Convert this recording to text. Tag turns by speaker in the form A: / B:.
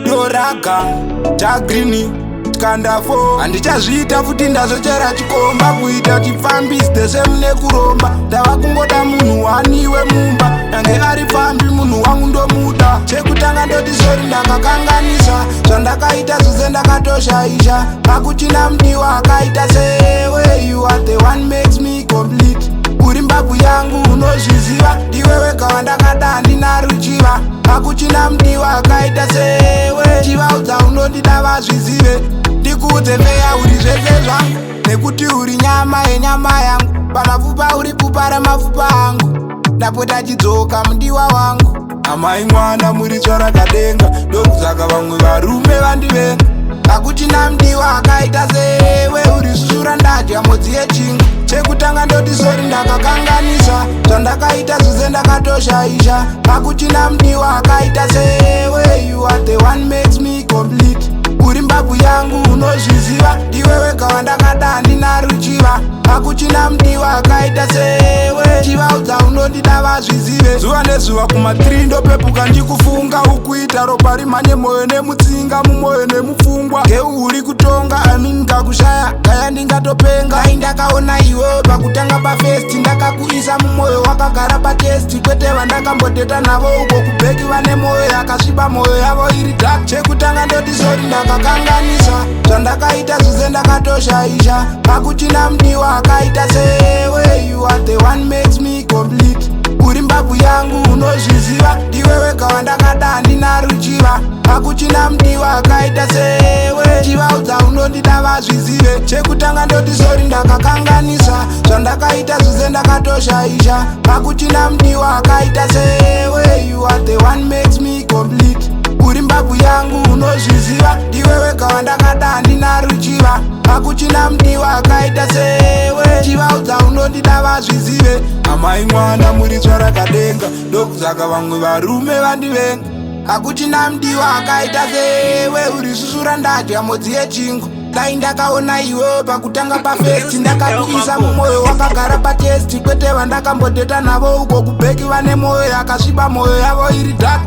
A: Yoraga, Jah Green Hakuna Handichazviita futi ndazochera chikomba kuita chifambisi desemu nekuromba. Ndava kungoda munhu waniwe mumba, nange ari pfambi munhu wangu ndomuda. Chekutanga ndoti sori ndakakanganisa, zvandakaita zvose ndakatoshaisha. Hakuchina mudiwa akaita sewe, you are the one makes me complete. Uri mbabvu yangu unozviziva, ndiwe wega wandakada handina ruchiva. Hakuchina mudiwa akaita sewe, chivaudza unondida vazvizive. Ndikuudze meya uri zvese zvangu, nekuti uri nyama yenyama yangu. Pamapfupa uri pfupa ramapfupa angu, ndapota chidzoka mudiwa wangu. Amai mwana muri tsvarakadenga, ndokusaka vamwe varume vandivenga. Hakuchina mudiwa akaita sewe, uri susura ndadya modzi yechingwa. Chekutanga ndoti sori ndakakanganisa, zvandakaita zvose ndakatoshaisha. Hakuchina mudiwa akaita sewe, you are the one makes me complete. Uri mbabvu yangu unozviziva, ndiwe wega wandakada handina ruchiva. Hakuchina mudiwa akaita sewe, chivaudza unondida vazvizive. Zuva nezuva kuma3 ndopepuka ndikufunga, ukuita ropa rimhanye mwoyo nemutsinga, mumwoyo nemupfungwa. Geu uri kutonga ngakushaya kaya ndingatopenga. Ai ndakaona iwe pakutanga pafesti, ndakakuisa mumwoyo wakagara patesti. Kwete vandakambodeta navo uko kubheki vane mwoyo yakasviba, mwoyo yavo iri dark. Chekutanga ndoti sori ndakakanganisa, zvandakaita zvose ndakatoshaisha. Hakuchina mudiwa akaita sewe, you are the one makes me complete. Uri mbabvu yangu unozviziva, ndiwe wega wandakada handina ruchiva. Hakuchina mudiwa akaita sewe, chivaudza unondida vazvizive. Chekutanga ndoti sori ndakakanganisa, zvandakaita zvose ndakatoshaisha. Hakuchina mudiwa akaita sewe, you are the one makes me complete. Uri mbabvu yangu unozviziva, ndiwe wega wandakada handina ruchiva. Hakuchina mudiwa akaita sewe, chivaudza unondida vazvizive. Amai mwana muri tsvarakadenga, ndokusaka vamwe varume vandivenga. Hakuchina mudiwa akaita sewe, uri susura ndadya modzi yechingwa. Dai ndakaona iwe pakutanga pafesti, ndakakuisa mumwoyo wakagara patesti. Kwete vandakambodeta navo uko kubheki vane mwoyo yakasviba, mwoyo yavo iri dark.